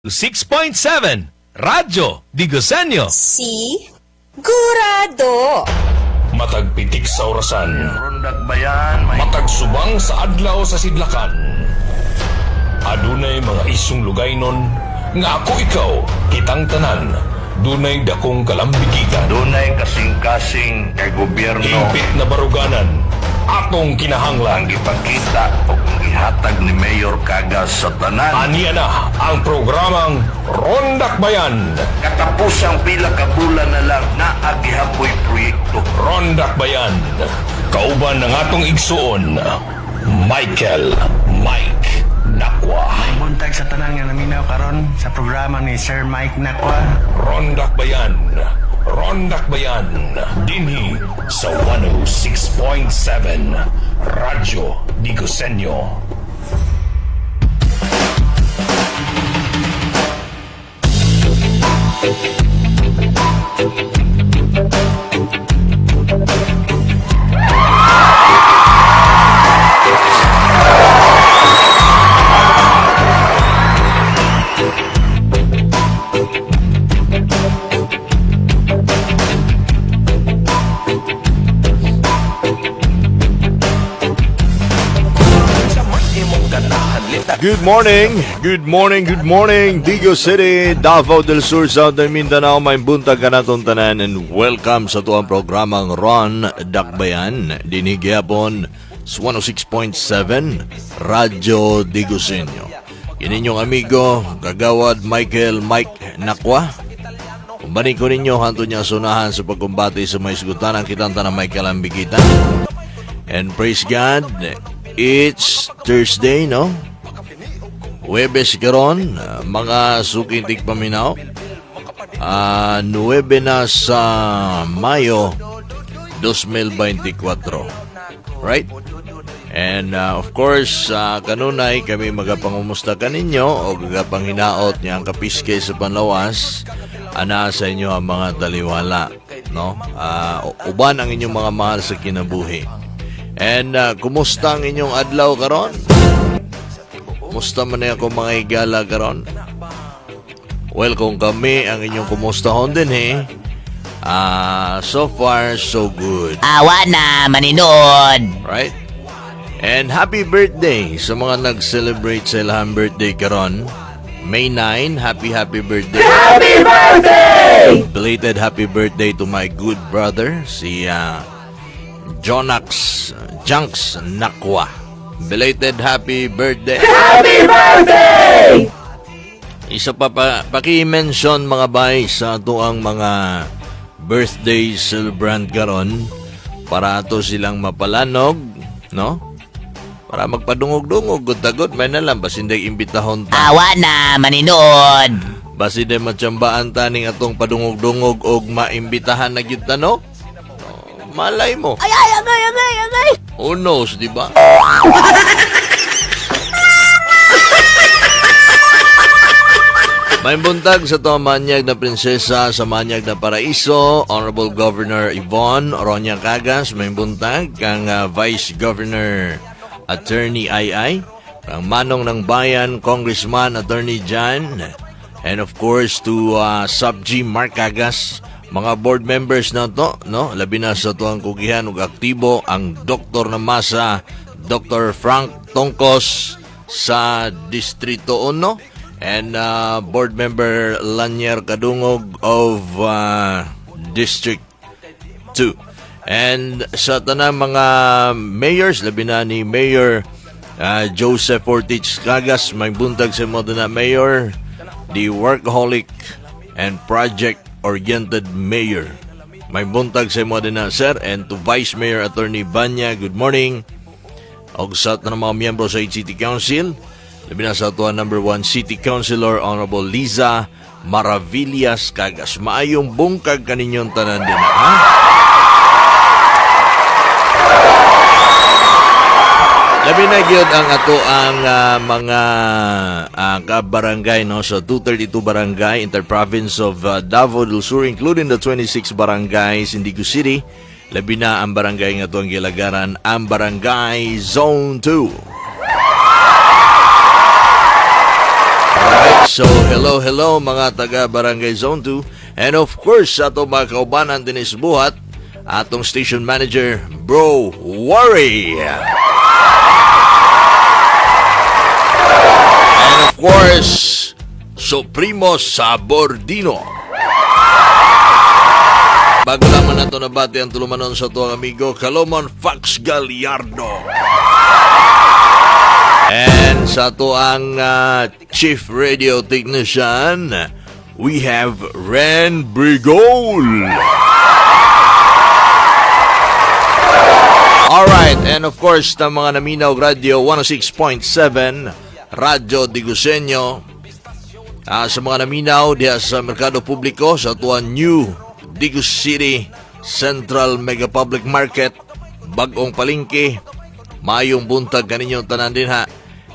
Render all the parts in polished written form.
6.7 Radyo Digosenyo. Gurado. Matag pitik sa orasan, Rondak bayan, may matag subang sa adlaw sa sidlakan. Adunay mga isong lugaynon, nga ako ikaw, kitang tanan, dunay dakong kalambigitan. dunay kasing-kasing kay gobyerno Higpit na baruganan, atong kinahanglan. ang ipakita o ihatag ni Mayor Cagas sa tanan. Aniya na ang programang Rondak Bayan. Katapusang pila ka bulan na lang na agihapoy proyekto. Rondak Bayan. Kauban ng atong igsuon, Michael Mike Nakwa. Buntag sa tanan nga naminaw karon sa programa ni Sir Mike Nakwa. Rondak Bayan. Rondak Bayan. Dinhi sa 106.7 Radyo Digosenyo. Good morning, Digo City, Davao del Sur, Southern Mindanao, may buntag ka natong tanan, and welcome sa tuang programang Ron Dakbayan, dinigyapon sa 106.7 Radyo Digosenyo. Kininyong amigo, kagawad Michael Mike Nakwa. Kumbani ko ninyo, hanto niya sunahan sa pagkumbati sa may sigutan ang kitang tanang may kalambigitan. And praise God, it's Thursday, no? Huwebes karon, mga sukintik paminaw. 9 na sa Mayo 2024. Right? And of course, kanunay kami magapangumusta kaninyo o gagapang-hinaot niya ang kapiske sa panlawas. Ana sa inyo ang mga taliwala, no? Uban ang inyong mga mahal sa kinabuhi. And kumusta ang inyong adlaw karon? Kumusta man na ako mga igala karon? Well, kung kami ang inyong kumustahon din so far so good. Awa na, maninood. Right? And happy birthday sa mga nag-celebrate sa ilang birthday karon. May 9, happy birthday. Happy birthday! Belated happy birthday to my good brother, si Junks Nakwa. Belated happy birthday. Happy birthday! Isa pa paki-mention mga bay sa tuang mga birthday celebrant karon para ato silang mapalanog, no? Para magpadungog-dungog, good may nalang basin day imbitahon ta. Awa na, maninood. Basin day matsyambaan ta ning atong padungog-dungog og maimbitahan na gyud ta, no? Malay mo. Ay! Who knows, di ba? May buntag sa to manyag na prinsesa sa manyag na paraiso, Honorable Governor Yvonne Ronya Cagas. May buntag kang Vice Governor Attorney Ai, kang Manong ng Bayan, Congressman Attorney Jan, and of course to Sub-G Mark Cagas. Mga board members na to, no? Labi na sa to ang kugihan ug aktibo ang Dr. na Masa, Dr. Frank Tongkos sa Distrito 1, and board member Lanier Kadungog of District 2. And sa tanang mga mayors, labi na ni Mayor Joseph Ortiz Cagas, may buntag sa mo na mayor, the workaholic and project-oriented mayor. May buntag sa mo din na, sir, and to Vice Mayor Attorney Banya, good morning. Og sa tanang mga miyembro sa City Council, labi na sa tuwa number 1 City Councilor Honorable Liza Maravillas Cagas. Maayong bungkag kaninyong tanan din, ha? Labi na gyud ang ato ang mga kabarangay, no? So 232 barangay, interprovince of Davao del Sur, including the 26 barangays in Digo City. Labi na ang barangay nga ito ang gilagaran, ang Barangay Zone 2. So, hello mga taga Barangay Zone 2. And of course, sa ato mga kaubanan din is buhat, atong station manager, Bro Worry. And of course, Supremo Sabordino. Bago lamang na ito nabati ang tulumanon sa ito amigo, Kalomon Fox Gallardo. And sa ito ang Chief Radio Technician, we have Ren Brigol. Alright, and of course, na mga naminaw Radio 106.7, Radyo Digusenyo. Sa mga naminaw diya sa Merkado Publiko, sa tuwan New Digus City Central Mega Public Market, Bagong Palengke, mayong buntag kaninyong tanan din ha.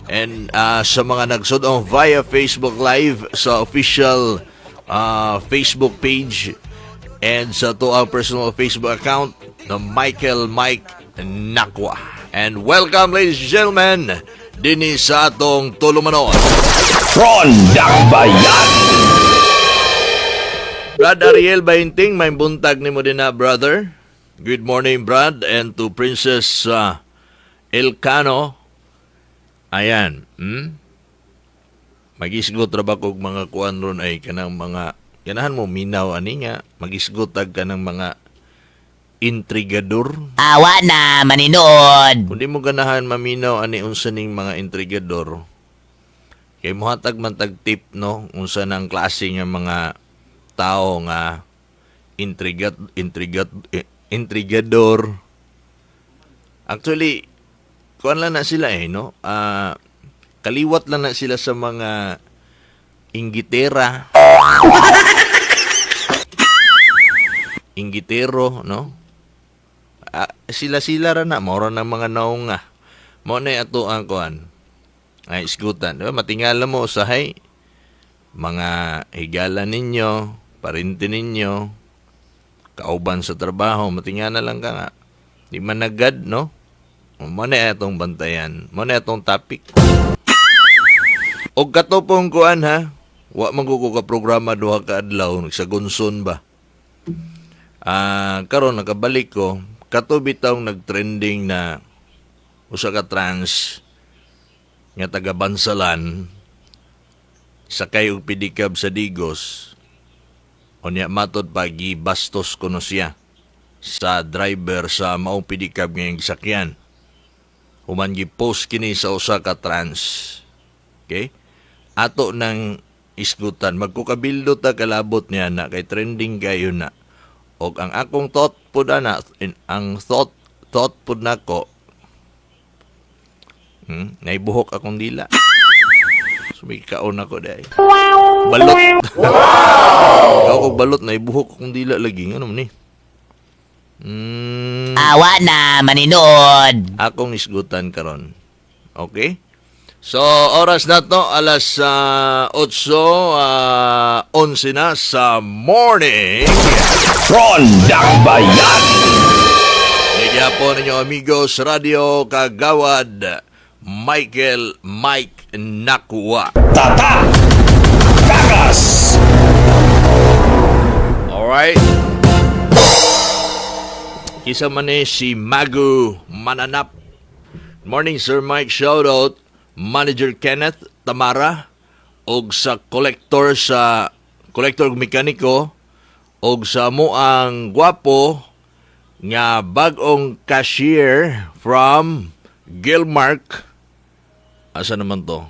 And sa mga nagsudong via Facebook Live sa official Facebook page and sa to ang personal Facebook account na Michael Mike Nakwa. And welcome ladies and gentlemen din sa atong tulumanon. Rondang Bayan! Brad Ariel Bainting, may buntag ni mo din na brother. Good morning Brad, and to Princess Elcano. Ayan, magisgot ra ba kog mga kuan ron ay kanang mga ganahan mo minaw ani nga magisgotag ka ng mga intrigador. Awa na, maninood. Kundi mo ganahan maminaw ani unsa ning mga intrigador. Kay mohatag man tag tip no unsa nang klase nga mga tao nga intrigador. Actually, kuan lang na sila no? Kaliwat lang na sila sa mga inggitera. Inggitero, no? Sila-sila ra na. Maura ng mga naong nga. Mo na ato ang kuan. Ay, isgutan. Diba? Matingala mo usahay. Mga higala ninyo, parinti ninyo, kauban sa trabaho, matingala lang ka nga. Di man nagad, no? Mo na atong bantayan. Mo na atong topic. Og katopong kuan ha. Wa man ko ka programa duha ka adlaw nagsagunson ba. Karon nakabalik ko, kato bitaw nagtrending na usa ka trans nga taga Bansalan sakay og pedicab sa Digos. Unya matod pagi bastos kuno siya sa driver sa maong pedicab nga gisakyan. Human gi-post kini sa usa ka trans. Okay? Ato nang isgutan, magkukabildo ta kalabot niya na kay trending kayo na. Og ang akong thought pud na, ang thought pud nako. Naibuhok akong dila. Sumikaon ako dai. Balot. Wow! Ako balot naibuhok akong dila lagi ngano man ni. Awa na, maninood. Akong isgutan karon. Okay? So, oras na to, alas 8:11 na sa morning. Rondang Bayan! Nagya po ninyo amigos, Radio Kagawad, Michael Mike Nakwa. Tata! Kakas! Alright. Kisa man si Magu Mananap. Morning, Sir Mike. Shoutout. Manager Kenneth Tamara og sa collector mekaniko og sa moang gwapo nga bag-ong cashier from Gilmark. Asa naman to?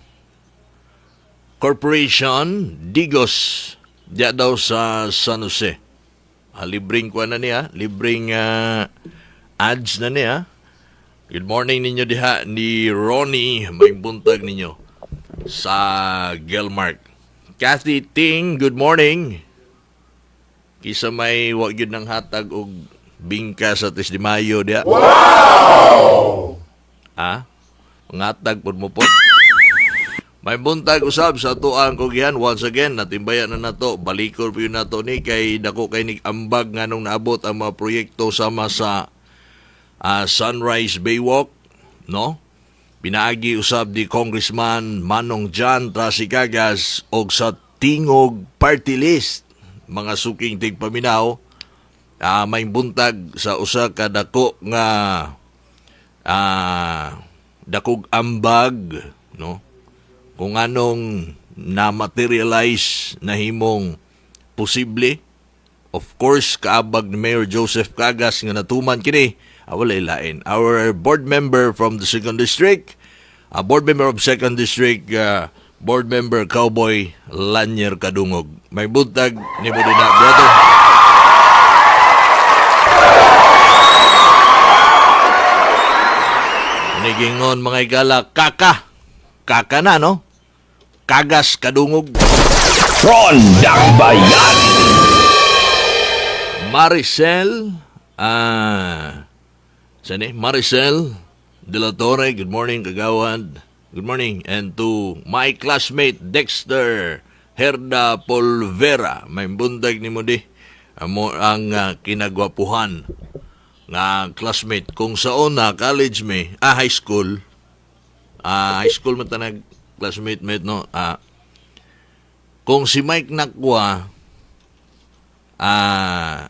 Corporation Digos diya daw sa San Jose. Libreng kuha na niya, libreng ads na niya. Good morning ninyo diha ni Ronnie, may buntag ninyo sa Gilmark. Kathy Ting, good morning. Kisa may wag yun ng hatag og bingka sa 3 de Mayo diha. Wow! Ngatag pud mo po. May buntag usab sa tuang kogihan once again natimbayan na nato balikor po yun nato ni kay dako kay ambag nga nung naabot ang mga proyekto sama sa Sunrise Baywalk, no? Pinaagi usab di Congressman Manong John Trasicagas og sa Tingog Party List mga suking tigpaminaw may buntag sa usa ka dako nga dakog ambag, no, kung anong na-materialize na himong posible. Of course, kaabag ni Mayor Joseph Cagas nga natuman kini, walay lain. Our board member from the 2nd District, board member of 2nd District, board member Cowboy Lanier Kadungog. May buntag ni mo din na, brother. Nigingon mga igala, kaka na, no? Kagas Kadungog. Ron Dakbayan. Maricel, Maricel De La Torre, good morning, kagawad. Good morning. And to my classmate, Dexter Herda Polvera, may bundag ni mo di, ang kinagwapuhan nga classmate. Kung saon na college me, high school man tanag classmate mate, no? Kung si Mike Nakwa,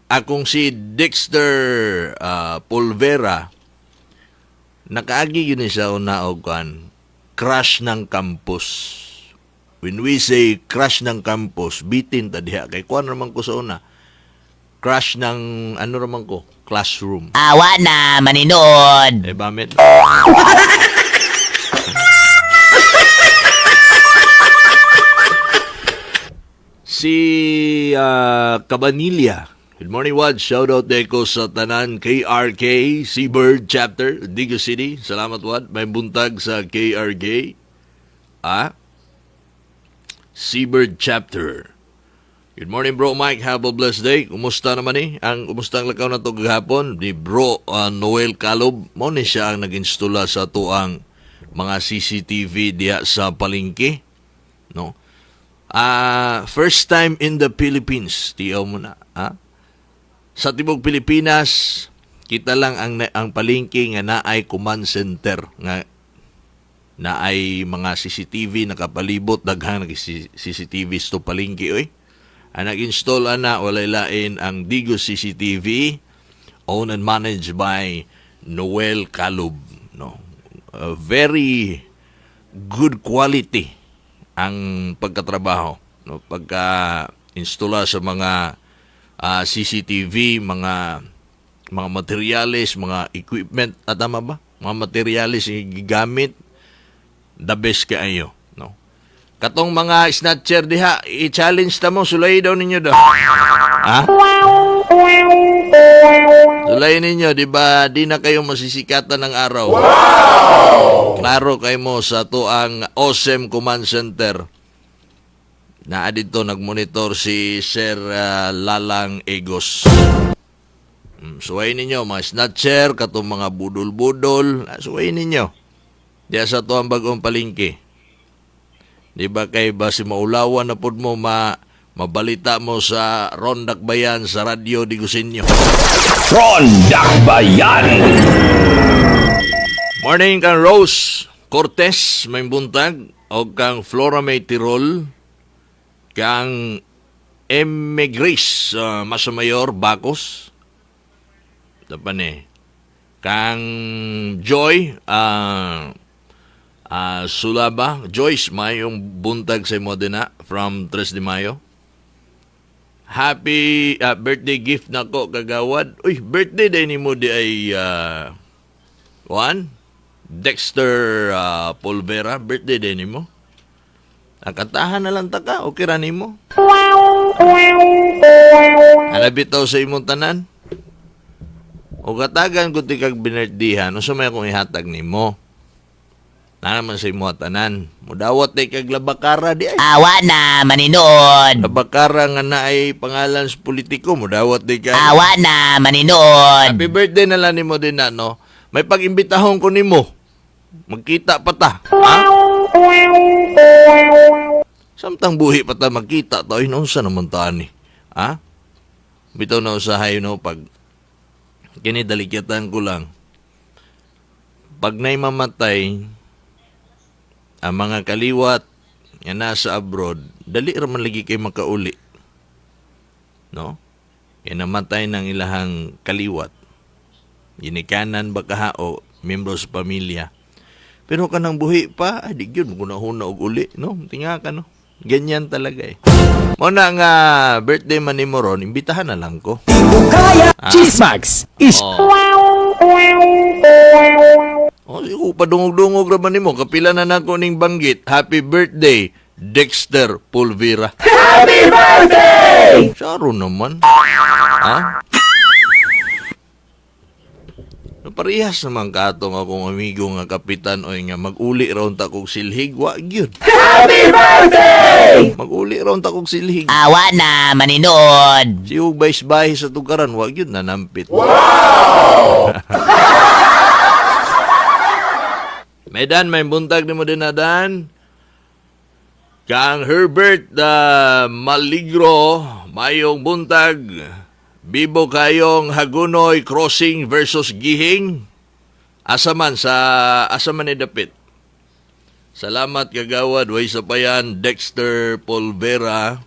akong si Dexter Polvera, nakaagi yun sa una og crush ng campus. When we say crush ng campus, bitin ta diha kay kuan raman ko sa una. Crush ng ano raman ko, classroom. Awa na, maninood. Bamit. Si Cabanilla. Good morning, Wad. Shout out Deco sa tanan KRK Seabird Chapter, Digo City. Salamat, Wad. May buntag sa KRK. Seabird Chapter. Good morning, Bro Mike. Have a blessed day. Kumusta naman kumusta ang lakaw na ito gahapon? Ni Bro Noel Calob. Mo ni siya ang nag-installa sa tuang mga CCTV diya sa palengke. No? First time in the Philippines. Tiyaw mo na. Sa tibok Pilipinas, kita lang ang palengke nga naay command center nga naay mga CCTV nakapalibot daghang CCTV sto palengke oy. Ang nag-install walay lain ang Digos CCTV, owned and managed by Noel Calub, no. Very good quality ang pagkatrabaho, no, pagka-installa sa mga CCTV, mga materyales, mga equipment, tama ba? Mga materyales gigamit, the best kaayo, no. Katong mga snatcher diha, i-challenge ta mo, sulay daw ninyo daw. Sulay ninyo, di ba? Di na kayo masisikatan ng araw. Wow! Klaro kayo mo sa tuang awesome command center. Na dito nagmonitor si Sir Lalang Egos. Suway ninyo, mga snatcher, katong mga budol-budol, suway ninyo. Diya sa tuang bagong palengke. Di ba kay ba si maulawan na pod mo mabalita mo sa Ron Dakbayan sa radyo di Gusinyo. Ron Dakbayan. Morning kang Rose Cortez, may buntag, o kang Flora May Tirol, kang Emigris Masamayor Bacos, kang Joy Sulaba, Joyce, mayong buntag sa Modena from 3 de Mayo. Happy birthday gift na ko, kagawad. Uy, birthday din ni mo di ay Dexter Polvera, birthday din ni mo. Nakatahan na lang taka, okay ra ni mo. Bitaw sa imong tanan. O katagan ko ti kag binirthdihan, no sumay akong ihatag ni mo. Na naman sa imo tanan. Mudawat tay kag labakara di ay. Awa na, maninood. Labakara nga na ay pangalan sa politiko, mudawat tay kag. Awa na, maninood. Happy birthday na lang nimo din na, no. May pag-imbitahon ko nimo. Magkita pa ta. Samtang buhi pa ta magkita ta, ay unsa naman ta ni. Bitaw na usahay, no, pag kinidalikatan ko lang. Pag na'y mamatay, ang mga kaliwat nga nasa abroad, dali ra man lagi kay makauli. No? Kaya namatay ng ilahang kaliwat. Ginikanan baka o membro sa pamilya. Pero kanang buhi pa, di yun, maguna-huna og uli, no? Tinga ka, no? Ganyan talaga eh. Muna nga birthday man ni Moron, imbitahan na lang ko. Chismax is O, sigo, padungog-dungog raman ni mo. Kapila na nako ning banggit. Happy birthday, Dexter Pulvera. Happy birthday! Saro naman. Ha? Parehas naman katong akong amigo nga kapitan o nga mag-uli raon ta kong silhig. Wa gyud. Happy birthday! Mag-uli raon ta kong silhig. Awa na, maninood. Si Bays-Bahay sa tugaran, wa gyud nanampit. Medan, may buntag ni mo din na Dan. Kang Herbert Maligro, mayong buntag. Bibo kayong Hagunoy Crossing versus Gihing. Asaman ni Dapit. Salamat kagawad, way sapayan, Dexter Polvera.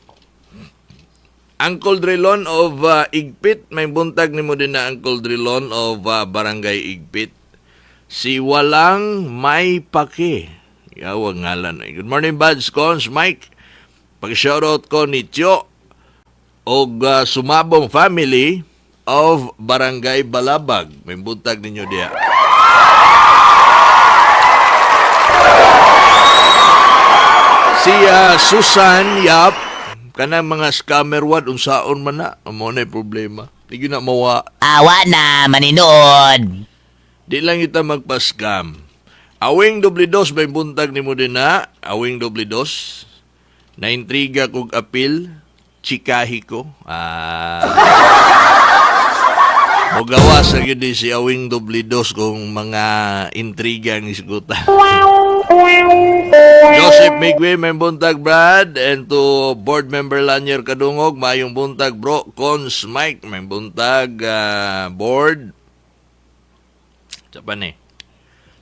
Uncle Drilon of Igpit, may buntag ni mo din na Uncle Drilon of Barangay Igpit. Si Walang May Pake. Yawag ngalan. Good morning, Buds, Cons, Mike. Pag-shoutout ko ni Tio o Sumabong Family of Barangay Balabag. May buntag ninyo diya. Si Susan Yap, kanang mga scammer wad, unsaon man na. Amo na problema. Hindi na mawa. Awa na, maninood. Di lang ita magpa-scam. Awing doble-dos, may buntag ni mo din na. Awing doble-dos. Naintriga kong apil. Chikahi ko. Mugawa sa yun din si Awing doble-dos kung mga intriga ang isgutan. Joseph Migwe, may buntag Brad. And to board member Lanier Kadungog, mayong buntag bro. Cons Mike, may buntag board. Sapa ni?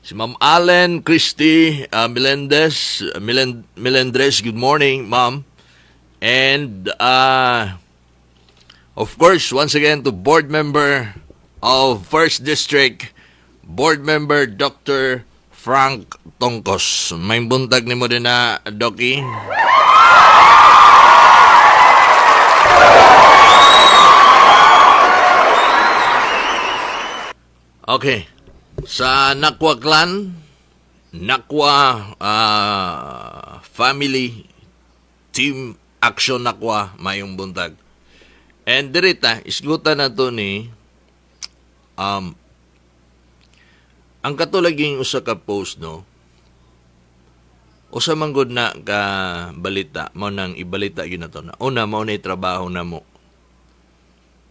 Si Ma'am Allen Christy Melendres, good morning, Ma'am. And, of course, once again, to board member of 1st District, board member Dr. Frank Tongkos. May buntag ni mo din na, Doki. Okay. Sa Nakwa Clan, Nakwa Family Team Action Nakwa, mayong buntag. And dirita, isgutan na to ni ang katulaging usa ka post, no? Usa manggod na ka balita, mo nang ibalita yun na to na. Una, mo na trabaho na mo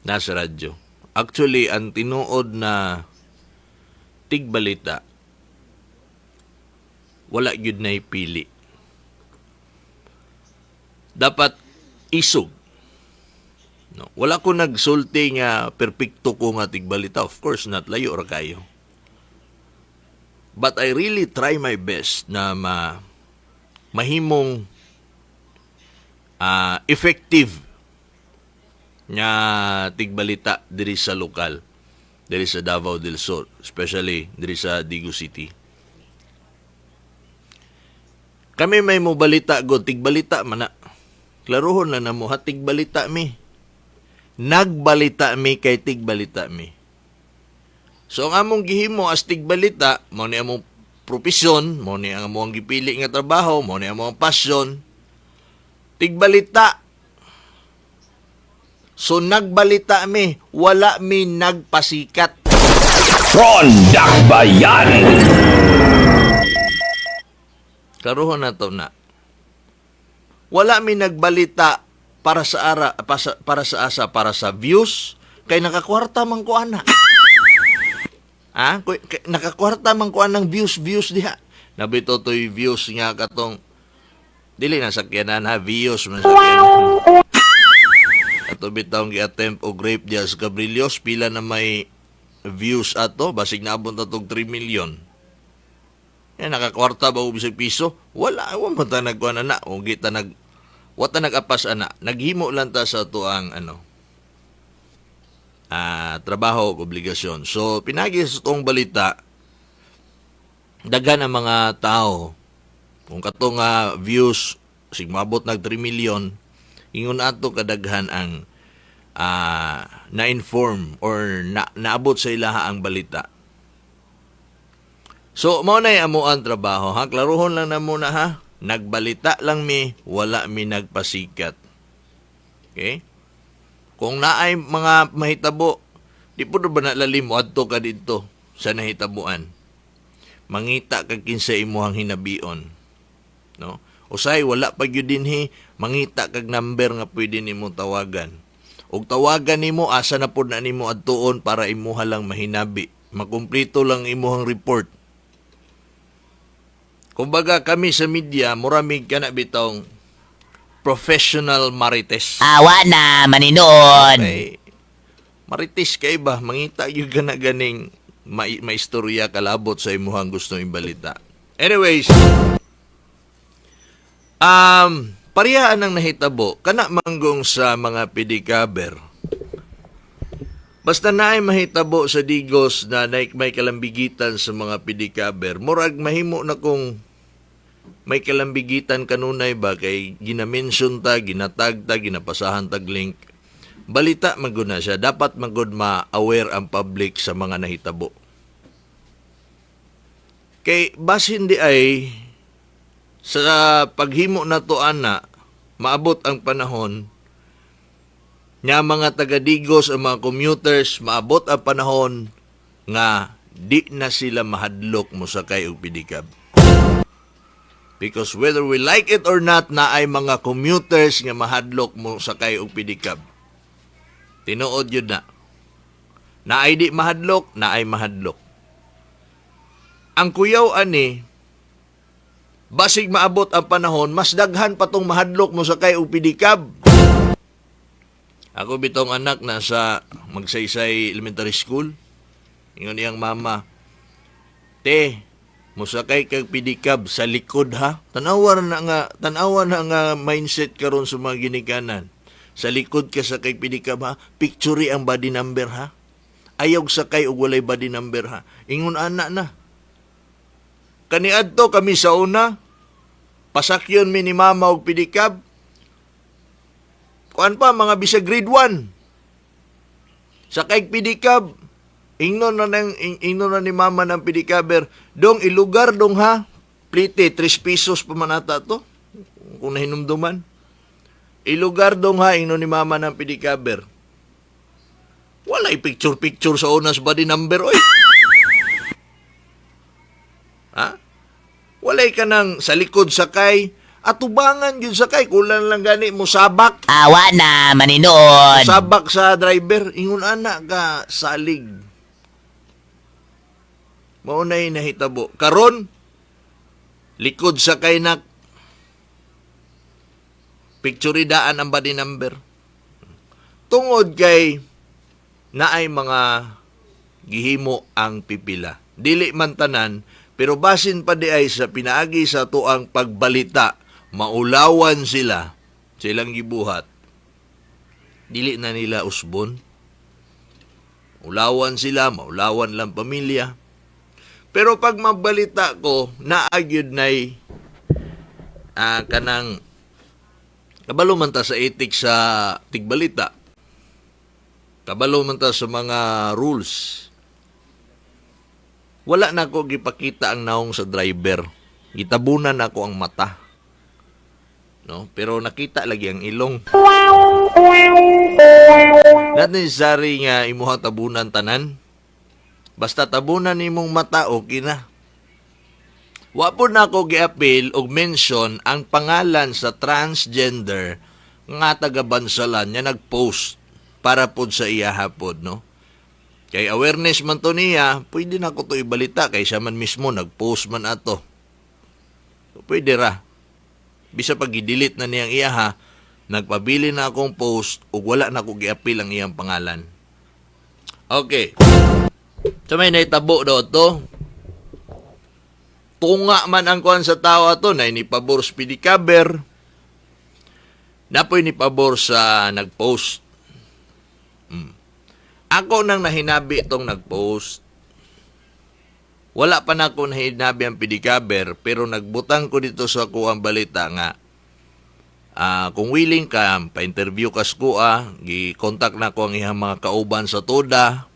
nasa radyo. Actually, ang tinuod na tigbalita, wala yun na ipili. Dapat isog. No? Wala ko nagsulti nga perpekto ko nga tigbalita. Of course not, layo ra kayo. But I really try my best na mahimong effective nga tigbalita diri sa lokal. Diri sa Davao del Sur, especially diri sa Digo City. Kami may mo balita go, tigbalita man na. Klaruhon na namo, ha, tigbalita mi. Nagbalita mi kay tigbalita mi. So ang among gihimo as tigbalita, mo ni among profesyon, mo ni ang among gipili nga trabaho, mo ni among passion. Tigbalita. So nagbalita mi, wala mi nagpasikat. Ron Dakbayan. Karuhon na to na. Wala mi nagbalita para sa para sa views kay nakakwarta man ko ana. Nakakwarta man ko anang views diha. Nabito to'y views nga katong dili na sakyanan ha, views man sakyanan. Ato bitawng gi-attempt og rape diya sa Cabrillos, pila na may views ato, basig naabot na tog 3 million. Nakakwarta ba o bisag piso? Wala man ta nagkuan ana o kita wata nagapas ana. Naghimo lang ta sa tuang trabaho o obligasyon. So pinagi sa tuong balita daghan ang mga tao kung katong views sigmabot nag 3 million ingon ato kadaghan ang na-inform or naabot sa ilaha ang balita. So, mao na amo ang trabaho, ha? Klaruhon lang na muna, ha? Nagbalita lang mi, wala mi nagpasikat. Okay? Kung naay mga mahitabo, di po ba nalalim mo adto ka dito sa nahitabuan? Mangita kag kinsa imuhang hinabion. No? Usay, wala pa gyud dinhi, mangita kag number nga pwede nimo tawagan. Og tawagan nimo asa na pud na nimo adtuon para imuha lang mahinabi. Makumpleto lang imuhang report. Kumbaga kami sa media, muramig ka na bitong professional marites. Awa na, maninood. Okay. Marites kay ba? Mangita yung ganing maistorya kalabot sa imuhang gustong imbalita. Anyways, pariyaan ang nahitabo, kana manggong sa mga pedikaber. Basta naay mahitabo sa Digos na may kalambigitan sa mga pedikaber, murag mahimo na kung may kalambigitan kanunay ba kay ginamention ta, ginatag ta, ginapasahan tag link. Balita maguna siya, dapat magud ma-aware ang public sa mga nahitabo. Kay basin di ay sa paghimo na to ana, maabot ang panahon nga mga taga-Digos, ang mga commuters, maabot ang panahon nga di na sila mahadlok mo sakay og pedicab. Because whether we like it or not, na ay mga commuters nga mahadlok mo sakay og pedicab. Tinuod yun na. Na ay di mahadlok, na ay mahadlok. Ang kuyaw ani, basig maabot ang panahon, mas daghan pa tong mahadlok mo sakay og pedicab. Ako bitong anak na sa Magsaysay Elementary School. Ingon iyang mama, "Te, musakay kag pedicab sa likod ha." Tanawa na nga mindset karon sa mga ginikanan. Sa likod ka sakay pedicab ha. Picture ang body number ha. Ayaw sakay og walay body number ha. Ingon ana na. Kaniadto kami sa una, pasakyon mi ni mama og pedicab. Kuan pa, mga bisag grade 1. Sa kaig pedicab, ingnon na ni mama ng pedicaber, dong ilugar dong ha, plite, 3 pesos pa manata to, kung nahinumduman. Ilugar dong ha, ingnon ni mama ng pedicaber. Walay picture-picture sa unas body number, oy. Ha? Walay ka nang sa likod sakay, atubangan yun sakay, kulang lang gani mo sabak. Awa na, maninood. Sabak sa driver, ingon ana ka salig. Maunay nahitabo. Karon, likod sakay nak, picturidaan ang body number. Tungod kay naay mga gihimo ang pipila. Dili man tanan, pero basin pa di ay sa pinaagi sa tuang pagbalita, maulawan silang gibuhat. Dili na nila usbon. Ulawan sila, maulawan lang pamilya. Pero pag magbalita ko, naagyod na'y kanang kabalo man ta sa ethics sa tigbalita. Kabalo man ta sa mga rules. Wala na ko gipakita ang naong sa driver. Gitabunan ako ang mata. No? Pero nakita lagi ang ilong. Not necessary nga imuha tabunan tanan. Basta tabunan imong mata, okay na. Wa po na ako gi-appeal o mention ang pangalan sa transgender nga taga-Bansalan niya nag-post para po sa iya hapod, no? Kay awareness man to niya, pwede na ko to ibalita kay siya man mismo nag-post man ato. So, pwede ra. Bisa pag i-delete na niyang iya ha, nagpabili na akong post ug wala na ko gi-appeal ang iyang pangalan. Okay. So may naitabo daw to. kung nga man ang kuan sa tao ato na ni pabor speedy cover, napoy ni pabor sa nagpost. Ako nang nahinabi itong nagpost. Wala pa na ako nahinabi ang pedicabber, pero nagbutang ko dito sa kuang balita nga. Kung willing ka, pa-interview ka sa gi-contact na ko ang iyang mga kauban sa TODA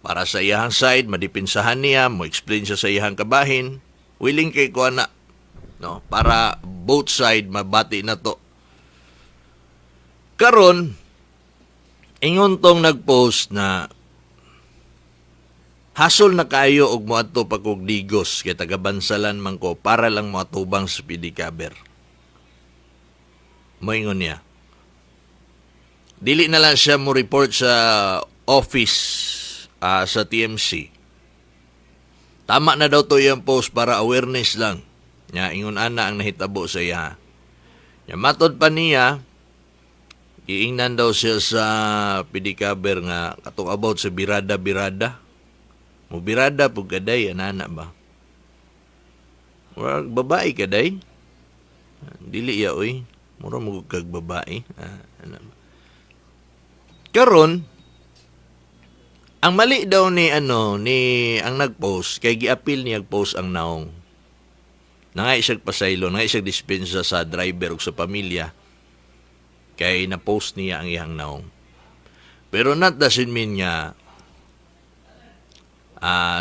para sa iyang side, madipinsahan niya, mo explain siya sa iyang kabahin. Willing kay ko na, no? Para both side mabati na to. Karon, ingon tong nagpost na hasol na kayo og moadto pa kog digos kay tagabansalan man ko para lang matubang sa pedicabber. Moingon niya. Dili na lang siya mo report sa office sa TMC. Tama na daw to yung post para awareness lang. Nya ingon ana ang nahitabo sa iya. Nya matod pa niya, iingnan daw siya sa pedicabber nga katong about sa birada-birada. Mo birada pug kaday anana ba? Wag babae kaday. Dili ya oy. Mura mo kag babae. Karon ang mali daw ni ang nagpost kay giapil niya post ang naong. Nangay siya pasaylo, nangay siya dispensa sa driver ug sa pamilya. Kay na-post niya ang iyang naong. Pero not doesn't mean nga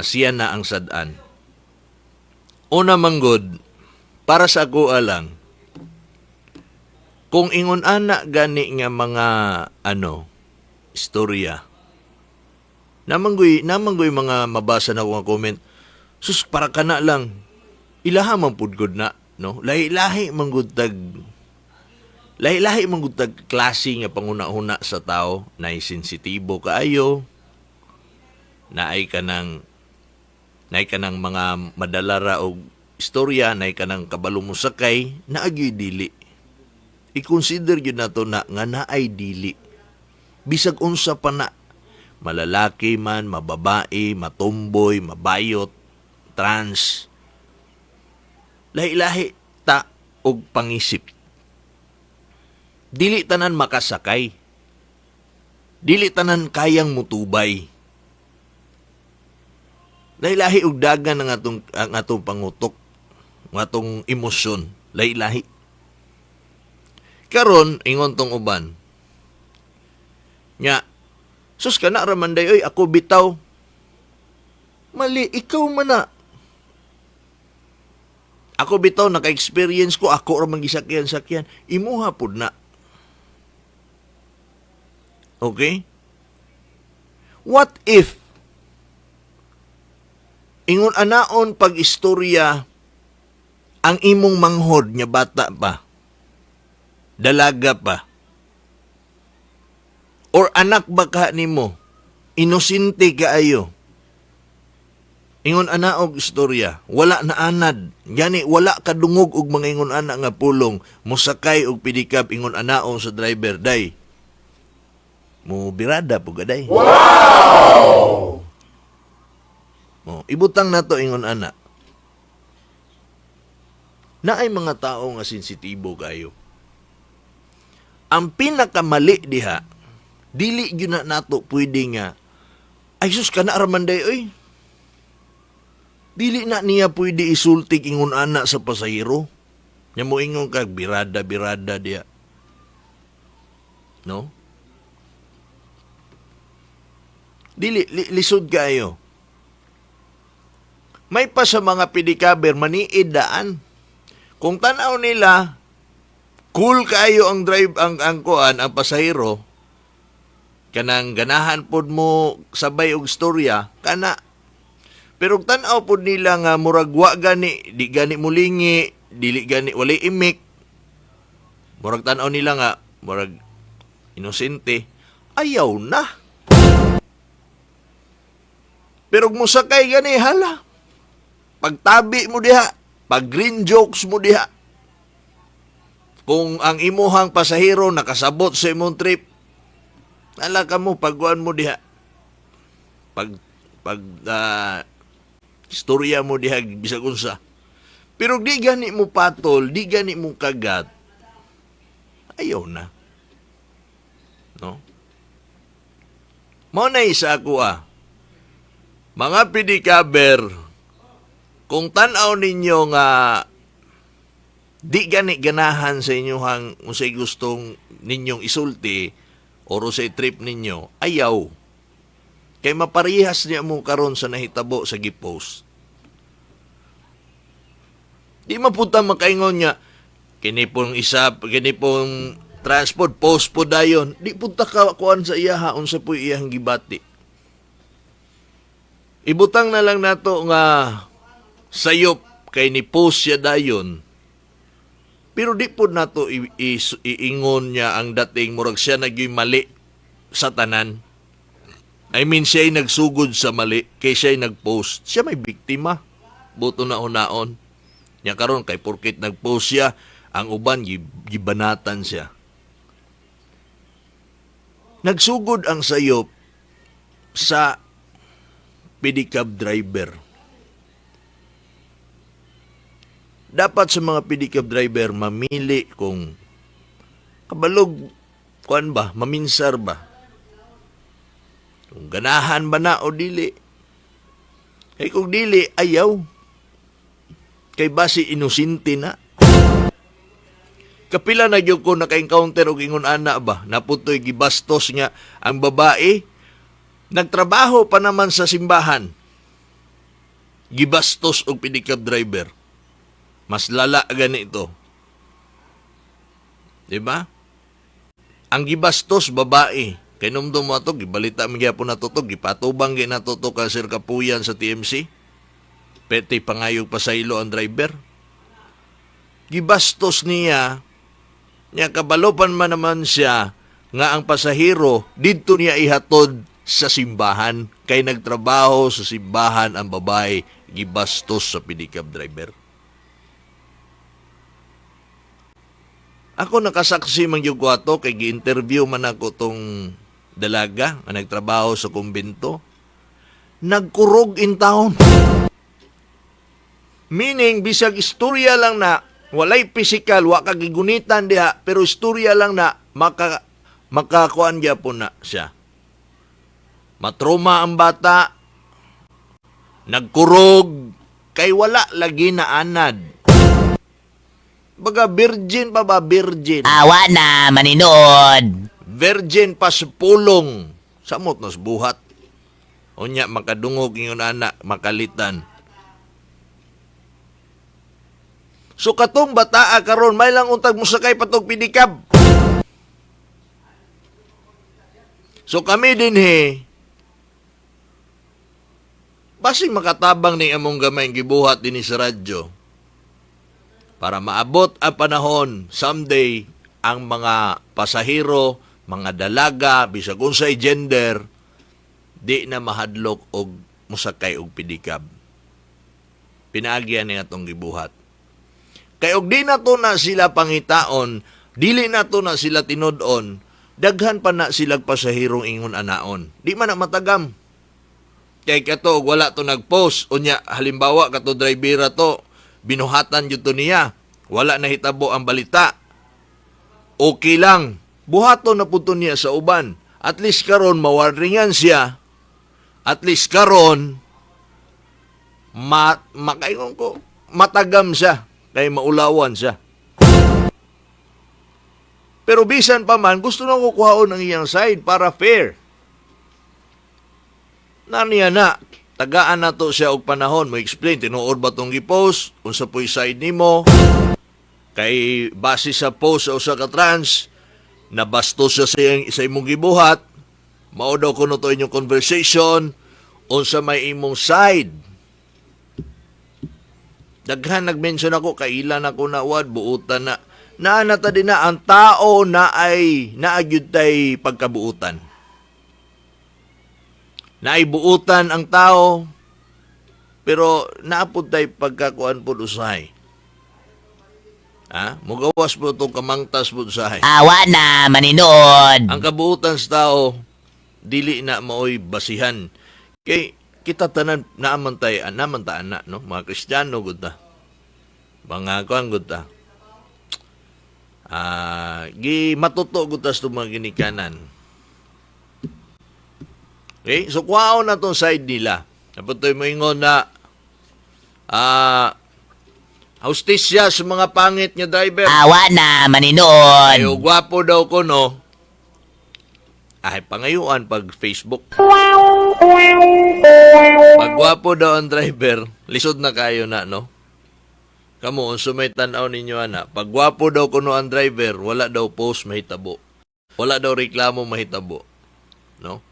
siya na ang sadan. Una manggod, para sa ako lang, kung ingon ana gani nga mga istorya, namanggoy mga mabasa na ko nga comment, sus para kana lang, ilaha man pud gud na, no? Lahi-lahi manggutag klase nga panguna-una sa tao, naay sensitibo kaayo, naay kanang mga madalara og istorya, naay kanang kabalo mo sakay, naagyoy dili. I-consider yun na to na nga naay dili. Bisag unsa pa na, malalaki man, mababae, matumboy, mabayot, trans, lahi-lahi ta og pangisip. Dili tanan makasakay. Dili tanan kayang mutubay. Lahi-lahi og dagan ang atong pangutok, ang atong emosyon, lahi-lahi. Karon ingon tong uban. Nya, sus ka na ramanday, oy, ako bitaw. Mali, ikaw man na. Ako bitaw, naka-experience ko, ako ramang gisakyan-sakyan. Imuha pud na. Okay? What if ingon anaon pag-istorya ang imong manghod nya bata pa, dalaga pa, or anak ba ka nimo, inosente kaayo, ingon ana og istorya, wala na anad, gani wala kadungog og mga ingon ana nga pulong, musakay og pedicab ingon anaon sa driver, day, mo birada po gaday. Wow! Ibutang na to ingon ana. Naay mga tao nga sensitibo kayo. Ang pinakamali diha, dili gyud na nato pwede nga, ay sus ka na aramanday, oy. Dili na niya pwede isultik ingon ana sa pasahero. Nya mo ingon kag birada-birada diha. No? Dili, lisod kayo. May pa sa mga pedicabber, maniid daan. Kung tanaw nila, cool kayo ang ang pasahero, kanang ganahan pod mo sabay og storya, kana. Pero tanaw pod nila nga murag wa gani, di gani mulingi, dili gani, wala imik. Murag tanaw nila nga, murag inosente, ayaw na. Pero kung musakay gani, hala. Pagtabi mo diha, pag green jokes mo diha. Kung ang imuhang pasahero nakasabot sa imong trip, hala ka mo, pagkuhan mo diha. Istorya mo dihag bisag unsa. Pero di gani mo patol, di gani mo kagat. Ayaw na. No? Mao na isa ako Mga pedikaber, kung tanaw ninyo nga di gani ganahan sa inyong unsay gustong ninyong isulti o sa trip ninyo, ayaw. Kay maparihas niya mo karon sa nahitabo sa gipost. Di mapunta makaingon niya, kini pong transport, post po dayon. Di punta ka kuan sa iyaha, unsa po iyahang gibati. Ibutang na lang nato nga sayop kay ni post siya dayon. Pero di po nato iingon niya ang dating murag siya nagyoy mali sa tanan. I mean, siya ay nagsugod sa mali kay siya ay nagpost. Siya may biktima. Buto na unaon. Nya karon kay porkit nagpost siya, ang uban gibanatan siya. Nagsugod ang sayop sa pedicab driver. Dapat sa mga pedicab driver mamili kung kabalog kuan ba, maminsar ba. Kung ganahan ba na o dili. Kay kung dili, ayaw. Kay basi inusinti na. Kapila na gyud ko naka-encounter og ingon ana ba, naputoy gibastos nga ang babae nagtrabaho pa naman sa simbahan. Gibastos og pedicab driver. Mas lala ganito. Diba? Ang gibastos babae. Kay numdum mo ito, gibalita mo gyapon na to, gipatubang ginato to ka Sir Kapuyan sa TMC. Peti pangayog pasaylo ang driver. Gibastos niya kabalopan man naman siya nga ang pasahero didto niya ihatod sa simbahan kay nagtrabaho sa simbahan ang babae gibastos sa pedicab driver. Ako nakasaksi man gyud ko ato kay gi-interview man ako tong dalaga nga nagtrabaho sa kumbento. Nagkurog in town. Meaning, bisag istorya lang na, walay physical, wa kagigunitan diha, pero istorya lang na, makakuan gyapon na siya. Matroma ang bata, nagkurog, kay wala lagi na anad. Baga, virgin pa ba, virgin? Awa na, maninood. Virgin pa sa pulong. Samot nas buhat. Unya, makadungog yung anak, makalitan. So katong bataa karon may lang untag mo sakay patog pedicab. So kami din basing makatabang ning among gamay gibuhat din sa radyo para maabot ang panahon someday ang mga pasahero, mga dalaga, bisag unsay gender di na mahadlok og musakay og pedicab. Pinaagyan ni atong gibuhat. Kay og di na to na sila pangitaon, dili na to na sila tinod-on, daghan pa na sila pasahirong ingon anaon. Di man na matagam. Kay kato og wala to nagpost, unya halimbawa kato drivera to, binuhatan jud to niya. Wala na hitabo ang balita. Okay lang. Buhaton na puto niya sa uban. At least karon mawarningan siya. At least karon makaingon ko, matagam siya. Kaya maulawan siya. Pero bisan pa man, gusto na kukuhaon ang iyang side para fair. Naniya na, tagaan na to siya og panahon. Mo explain, tinuod ba itong gipost? Unsa po'y side ni mo? Kay base sa post o sa katrans, nabastos siya sa imong gibuhat. Mao daw kuno to inyong conversation. Unsa may imong side? Daghan nag-mention ako, kailan ako nawad, buutan na. Naanata din na ang tao na ay naagyud tay pagkabuutan. Naibuutan ang tao, pero naapod tay pagkakuan po usahay. Mugawas po itong kamangtas po usahay. Awa na, maninood. Ang kabuutan sa tao, dili na maoy basihan. Kay kita tanan naamantayan na no mga Kristiyano gud ta. Mga kuan gud ta. Gi matuto gud ta sa mga ginikanan. Okay? So kuhaon na tong side nila. Naputoy mo ingon na hostisya sa mga pangit nga driver. Awa na, maninood. Ayo, gwapo daw ko, no? Ay, pangayuan pag Facebook. Pag gwapo daw ang driver, lisod na kayo na, no? Kamu, unso may tanaw ninyo, ana. Pag gwapo daw kuno ang driver, wala daw post mahitabo. Wala daw reklamo mahitabo. No?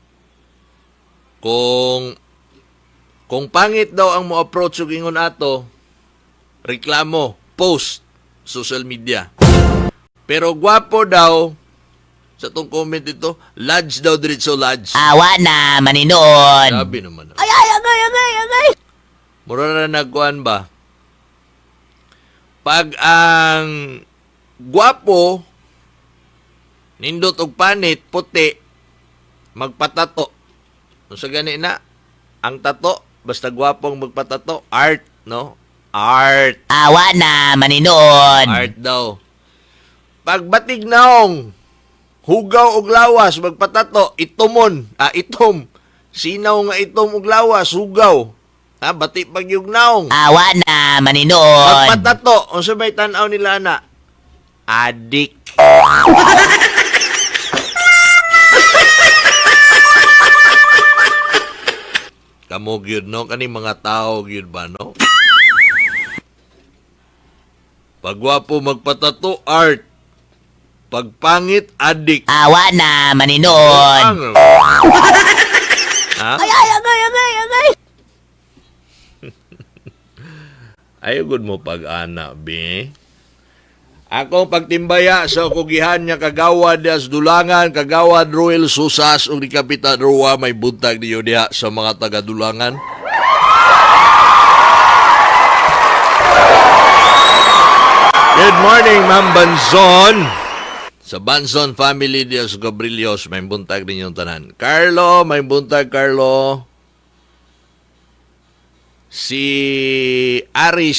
Kung pangit daw ang mo approach ug ingon ato, reklamo, post, social media. Pero gwapo daw, sa tong comment ito, lodge daw diretso lodge. Awa na, maninood. Sabi naman. Ay, agay. Mura na nagkuhan ba? Pag ang gwapo, nindot og panit, puti, magpatato. Sa gani na, ang tato, basta gwapong magpatato, art, no? Art. Awa na, maninood. Art daw. Pagbatig naong, hugaw og lawas, magpatato, itumon, itom. Sinaw nga itom og lawas, hugaw. Bati pag yung naong. Awa na, maninood. Magpatato, o sabay tanaw nila na, adik. Kamo gyud no, kani mga tao gyud ba no? Pagwapo magpatato, art. Pagpangit, adik. Awa na, maninood. Ha? Agay. Ayugod mo pag-ana, be. Akong pagtimbaya sa kugihan niya kagawad as Dulangan, kagawad Royal Susas ug ni Kapitan Roa may buntag niyo diha sa mga taga-Dulangan. Good morning, Ma'am Banzon. Sa Banzon family diya sa Gabrilios, may buntag ninyong tanan. Carlo, may buntag, Carlo. Si Aris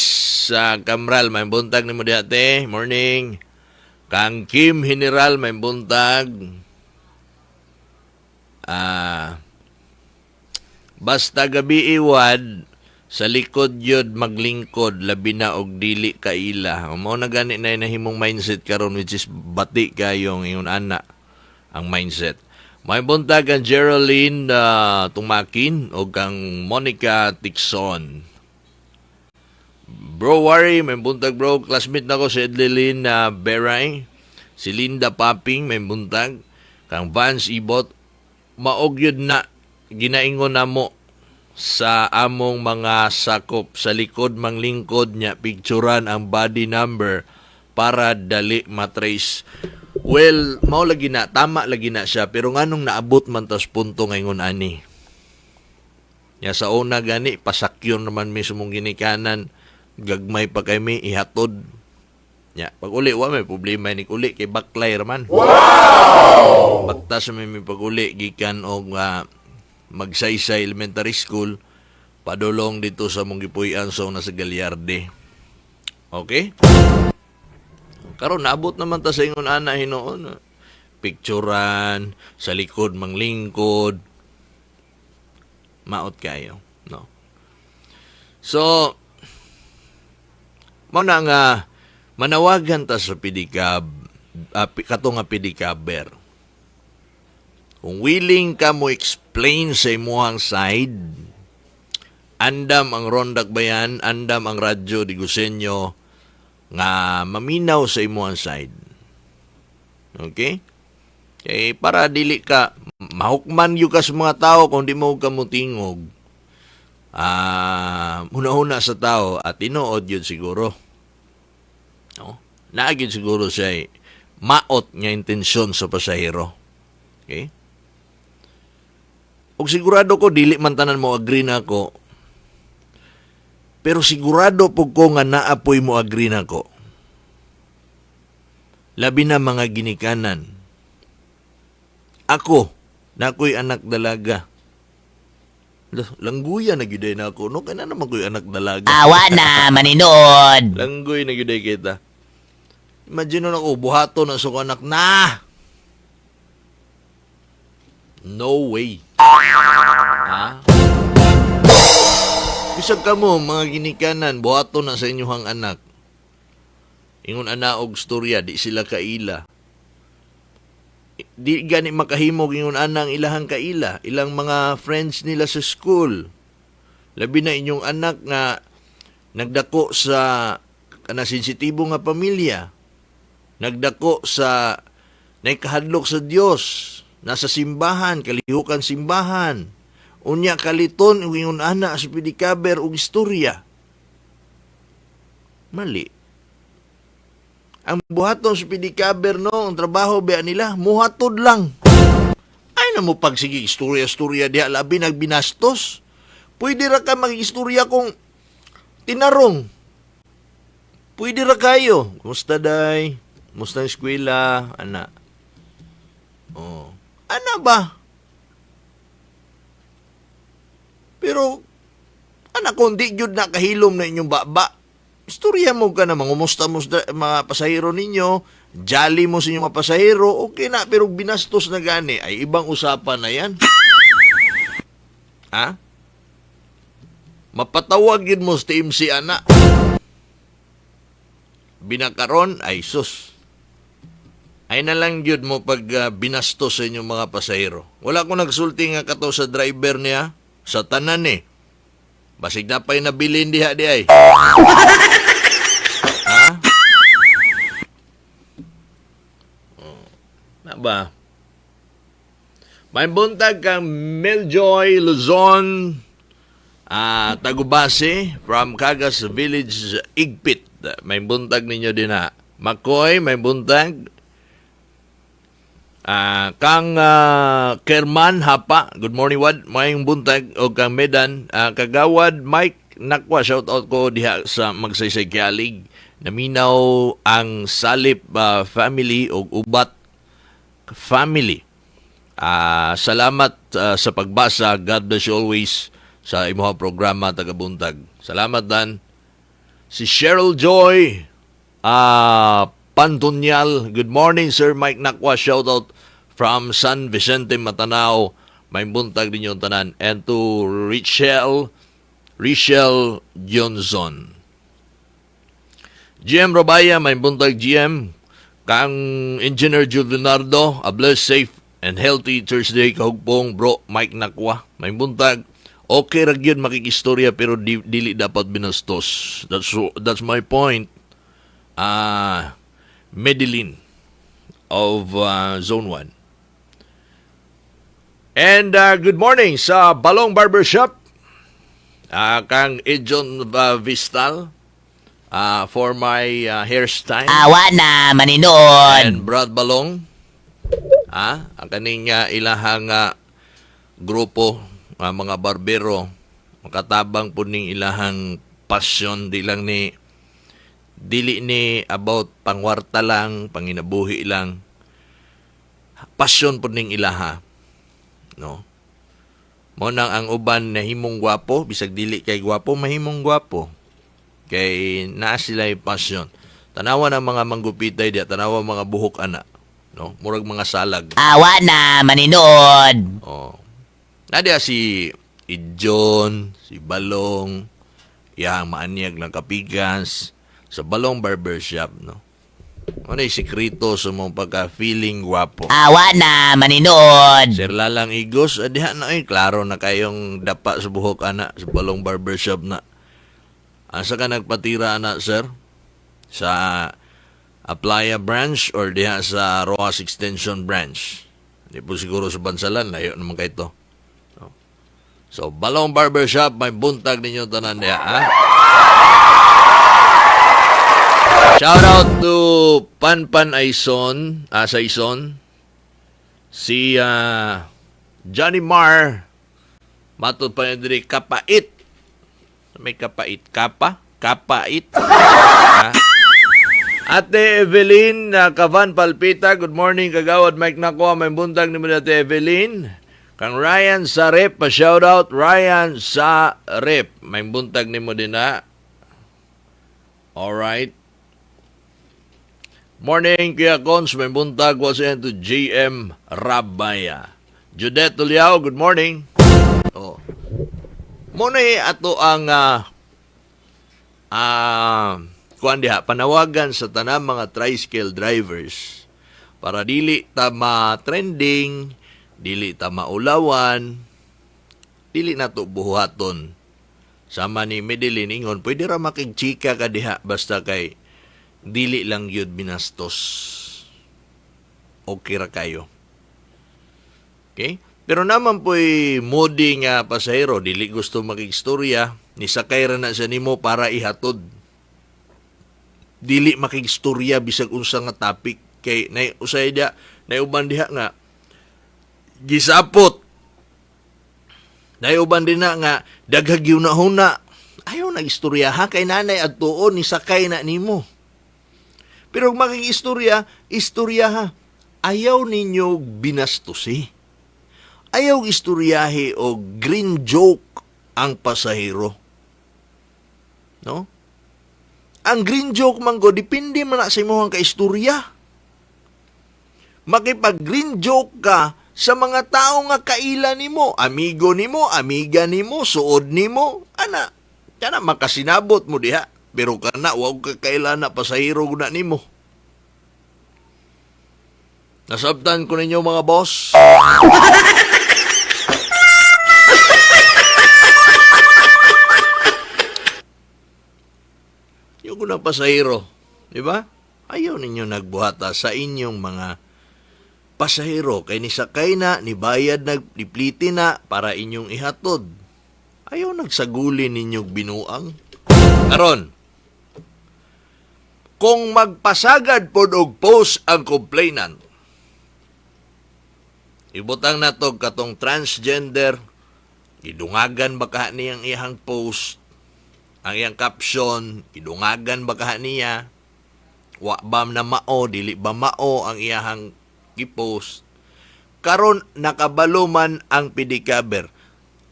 sa Kamral, may buntag ni mo dati. Morning. Kang Kim General, may buntag. Basta gabi iwad, sa likod yun maglingkod, labi na og dili kaila. Mao na gani na nahimong mindset karon which is bati kayong ingon ana ang mindset. May buntag ang Geraldine Tumakin o kang Monica Tixon. Bro Wari, may buntag bro. Classmate na ko si Edlilin Beray. Si Linda Paping, may buntag. Kang Vance Ibot. Maog yun na ginaingon na mo sa among mga sakop sa likod manglingkod niya picturean ang body number para dali matrace. Well, mao lagi na, tama lagi na siya, pero nganong naabot man tas punto ngayon ani. Ya sa una gani, pasakyon naman mismong ginikanan, gagmay pa kami, ihatod. Ya, pag uli, may problema ni uli, kay baklay raman. Wow! Baktas may pag uli, gikan o magsaysay elementary school, padulong dito sa mong gipuy-an so nasa Galyarde. Okay? Karon naabot naman ta sa ingon ana hinoon. Picturean, sa likod manglingkod. Maot kayo, no. So mo na nga manawagan ta sa pedicab, kato nga pedicaber. Kung willing ka mo explain sa imuhang side, andam ang Rondak Bayan, andam ang Radyo di Gusenyo, nga maminaw sa imuhang side. Okay? Kaya para dili ka, mahukman yu ka sa mga tao kung di mo ka mutingog. Huna-huna sa tao at tinuod yun siguro. No? Naagid siguro siya maot nga intensyon sa pasahero. Okay? Og sigurado ko, dili man tanan mo agree na ako, pero sigurado po ko nga naapoy mo agree na ko. Labi na mga ginikanan. Ako, na ako'y anak dalaga. Langguya na gyuday na ako. No, kaya naman ko yung anak dalaga. Awa na, maninod. Langgoy na gyuday kita. Imagine na ako, buhato na sa anak na. No way. Ha? Bisag ka mo, mga ginikanan, buhato na sa inyong anak. Ingon anaog storya, di sila kaila. Di gani makahimog ingon anang ilahang kaila, ilang mga friends nila sa school. Labi na inyong anak nga nagdako sa kana sensitibo nga pamilya. Nagdako sa naikahadlok sa Dios, nasa simbahan, kalihukan simbahan. Unya kaliton ingon ana sa pidikaber og istorya. Mali. Ang buhaton sa pidikaber no, ang trabaho ba nila, muhatod lang. Ay na mo pag sige istorya-istorya diha labi nagbinastos. Pwede ra ka mag-istorya kung tinarong. Pwede ra kayo. Kumusta day? Kumusta ang eskwela? Ana. Oh. Ana ba? Pero, anak ko, di yun nakahilom na inyong baba. Istorya mo ka naman, kumusta mo sa mga pasahero ninyo, jolly mo sa inyong mga pasahero, okay na, pero binastos na gani, ay ibang usapan na yan. Ha? Mapatawagin mo sa team si anak. Binakaron, ay sus. Ay na lang yun mo pag binastos sa inyong mga pasahero. Wala ko nagsulti nga kato sa driver niya, sa tanan eh. Basig na pa'y nabilin diha di ay. Ha? Oh. Na ba? May buntag kang Meljoy Luzon, Tagubase, from Cagas Village, Igpit. May buntag ninyo din na. Makoy, may buntag. Kang Kerman Hapa, good morning Wad, mayong buntag o kang Medan, Kagawad Mike Nakwa, shout out ko diha sa Magsaysay Kialig. Naminaw ang Salip family o Ubat family. Salamat sa pagbasa, God bless you always sa imong programa tagabuntag. Salamat dan. Si Cheryl Joy Pantunyal, good morning Sir Mike Nakwa, shout out from San Vicente, Matanao. May buntag ninyo tanan. And to Richelle Johnson. GM Robaya, may buntag GM. Kang Engineer Leonardo, a blessed, safe, and healthy Thursday kahugpong bro Mike Nakwa. May buntag. Okay ra gyud makikistorya pero dili dapat binastos. That's my point. Medellin of Zone 1. And good morning sa Balong Barbershop. Kang Ejon Vistal for my hairstyle. Awa na, maninod. And Brad Balong. Ang kaning ilahang grupo, mga barbero. Makatabang po ning ilahang passion, dili ni about pangwarta lang, panginabuhi lang. Passion po ning ilaha. No? Mo nang ang uban na himong gwapo, bisag dili kay gwapo, mahimong gwapo. Kay naa sila yung passion. Tanawa ng mga manggupitay diya, tanawa mga buhok ana. No? Murag mga salag. Awa na, maninod. Oh. Nadia si Ijon, si Balong, yang maanyag ng kapigas, sa Balong Barbershop, no? Ano yung sikreto sa mong pagka-feeling gwapo? Awa na, maninod. Sir Lalang Igos, diha na klaro na kayong dapa sa buhok, ana, sa Balong Barbershop na. Asa ka nagpatira, ana, sir? Sa Aplaya Branch or diha sa Rojas Extension Branch? Hindi po siguro sa Bansalan, layo naman kayo to. So, Balong Barbershop, may buntag ninyo tanan diha, ha? Shout out to Panpan Aison, sa Aison. Si Johnny Marr, matod pa yun diri, kapait. May kapait. Kapait. Ate Evelyn, Kavan Palpita, good morning, kagawad Mike Nakwa, may buntag ni mo Ate Evelyn. Kang Ryan sa rep, pa-shoutout Ryan sa rep. May buntag ni mo din na. Alright. Morning, Kuya Cons. May buntag was to GM Rabaya. Judette Tuliao, good morning. Oh. Muna ato ang kuan diha, panawagan sa tanang mga tricycle drivers para dili ta ma-trending, dili ta maulawan, dili na to buhaton. Sama ni Medellin ingon, pwede ra makigchika ka diha basta kay dili lang yun binastos. Okay ra kayo. Okay? Pero naman po'y moody nga pasahero, dili gusto makigstorya, nisakay ra na sa nimo para ihatod. Dili makigstorya bisag unsa nga topic kay usay dia uban diha nga gisapot. Uban din na nga daghag yun na huna. Ayaw na istorya ha kay nanay at tuon ni sakay na nimo. Pero kung makigistorya, istorya ha. Ayaw ninyo binastusi. Ayaw istoryahe o green joke ang pasahero. No? Ang green joke man go, dipindi man na sa imo ang kaistorya. Makipag-green joke ka sa mga tao nga kaila nimo, amigo nimo, amiga nimo, suod nimo, ana, kana makasinabot mo diha. Pero kana, wag ka kaila na pasahero na nimo. Nasabtan ko ninyo mga boss. Yung kunang pasahero, di ba? Ayaw ninyo nagbuhata sa inyong mga pasahero. Kay nisakay na, nibayad na, nipliti na para inyong ihatod. Ayaw nagsaguli ninyong binuang. Karon, kung magpasagad po og post ang complainant, ibutang na to katong transgender, idungagan baka niyang iyang post, ang iyang caption, idungagan baka niya, wa ba na mao, dili ba mao ang iyang i-post. Karon nakabalo man ang pedicab.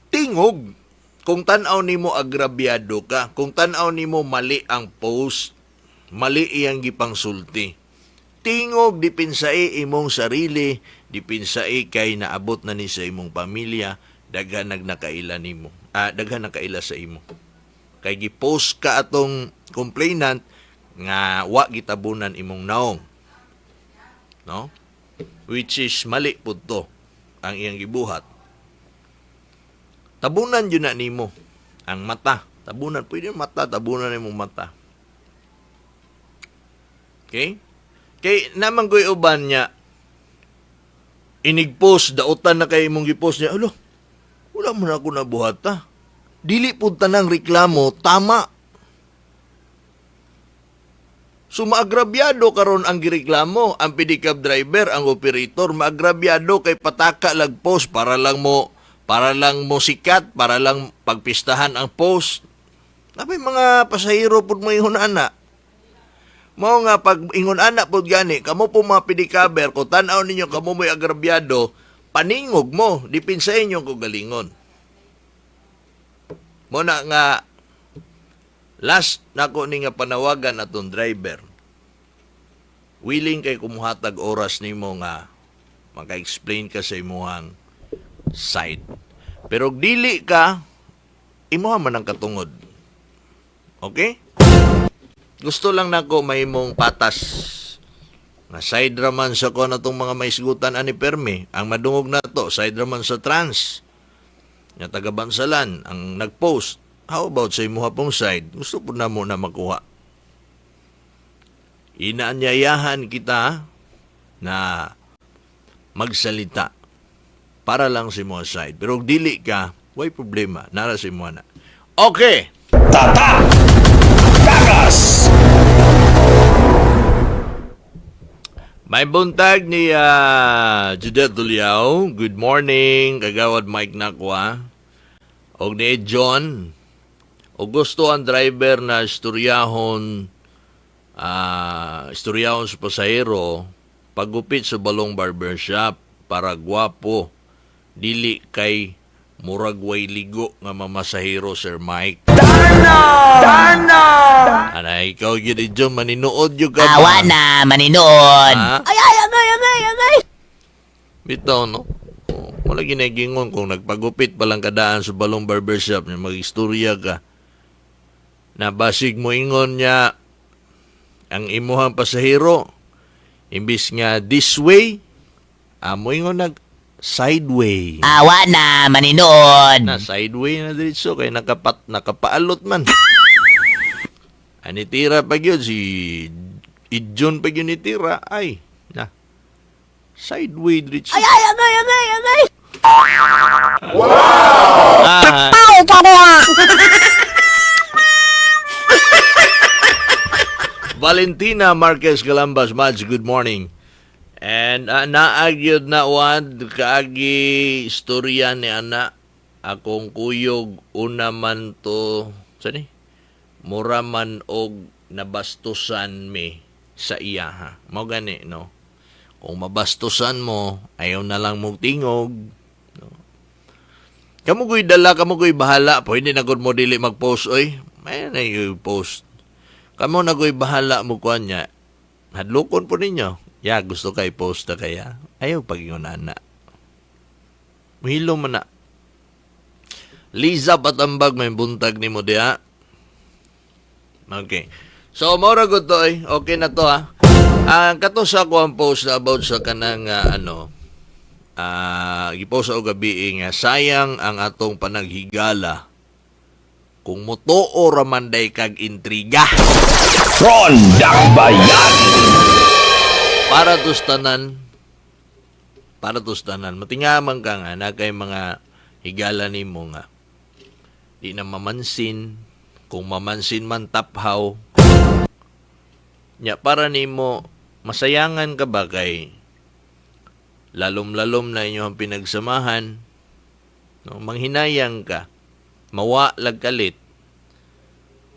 Tingog, kung tan-aw nimo agrabyado ka, kung tan-aw nimo mali ang post, mali iyang gipangsulti. Tingog, dipinsai imong sarili, dipinsai kay naabot na ni sa imong pamilya, daghan nakaila nimo. Daghan nakaila sa imo. Kay gipost ka atong complainant nga wa gitabunan imong naong. No? Which is mali pud to ang iyang gibuhat. Tabunan yun na nimo ang mata. Tabunan, pwede mata, tabunan imong mata. Okay? Kay naman ko'y uban niya, inigpost, dautan na kay imong gipost niya, alo, wala mo na ako nabuhat ta. Dili po tanang reklamo, tama. So maagrabyado karon ang gireklamo, ang pedicab driver, ang operator, maagrabyado kay pataka lag post para lang mo sikat, para lang pagpistahan ang post. Napay mga pasahero pud mo ingon ana. Mao nga pag ingon ana pud gani, kamo po mga pedicabber, ko tan-aw ninyo kamo mo'y agrabyado, paningog mo, dipin sa inyo ko galingon. Muna nga, last nako ni nga panawagan atong driver. Willing kay kumuhatag oras nimo nga maka-explain ka sa imuhang side. Pero dili ka, imuha man ang katungod. Okay? Gusto lang nako may mong patas. Nga side raman sa ko na itong mga maisgutan ani permi. Ang madungog na to, side raman sa trans. Nga taga-Bansalan ang nag-post. How about sa imuha pong side? Gusto po na muna makuha. Inaanyayahan kita na magsalita para lang sa imuha side. Pero kung dili ka, way problema. Nara sa imuha na. Okay! Tata! Takas! May buntag ni Judette Tuliao. Good morning, kagawad Mike Nakwa. Og ni John. O gusto ang driver na istoryahon sa pasahero, pagupit sa Balong Barbershop para gwapo. dili kay murag way ligo nga mamasahero, Sir Mike. Darna! Anay, ikaw yun dyan, maninuod yun ka ba? Awa na, maninood. Ha? Ay, agay. Bitaw, no? Wala ginagingon kung nagpagupit palang kadaan sa Balong Barbershop na mag-istorya ka. Nabasig mo ingon niya ang imuhang pasahero. Imbis nga this way, mo ingon sideway. Awa na, maninood. Na sideway na diretso kay nakapaalot man. Ani tira pa gyud si Idjon pa gyud ni tira ay na sideway diretso. Ay, agay. Ah, Valentina Marquez Galambas, Mads, good morning. And naagyod na wad kaagi istorya ni ana akong kuyog una man to sani mura man og nabastusan mi sa iya ha. Mao gani no. Kung mabastusan mo ayaw na lang mong tingog. No? Kamu ko'y dala, kamu ko'y bahala. Pwede na gud mo dili mag-post oy. May na yung post. Kamu na ko'y bahala mo kuan niya. Hadlokon po ninyo. Ya, gusto kay post na kaya. Ayaw pag-ingon na. Mahilo man na. Liza Patambag, may buntag ni mo diha. Okay. So, mora ko to eh. Okay na to ha. Kato sa ako ang post na about sa kanang gipost ako gabi nga sayang ang atong panaghigala kung motoo raman day kag intriga. Rondang Bayan. Para tos tanan, matingaman ka nga na kay mga higala nimo nga di na mamansin, kung mamansin man taphaw nya para nimo masayangan ka ba kay lalom-lalom na inyo ang pinagsamahan, no? Manghinayang ka, mawa lagkalit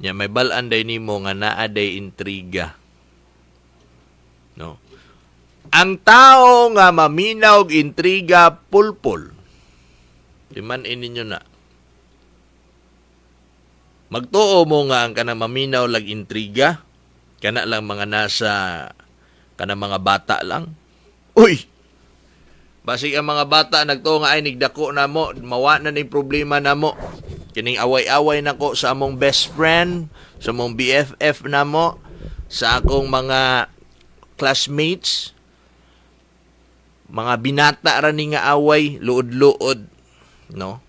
nya may balan day nimo nga naa day intriga, no? Ang tao nga maminaw og intriga pulpul. Di man ininyo na. Magtuo mo nga ang kanang maminaw lag intriga, kana lang mga nasa kanang mga bata lang. Uy. Basig ang mga bata nagtuo nga ay nigdako na mo, mawa na ning problema na mo. Kining away-away nako sa among best friend, sa among BFF na mo, sa akong mga classmates. Mga binata ra ni nga away, luod-luod, no?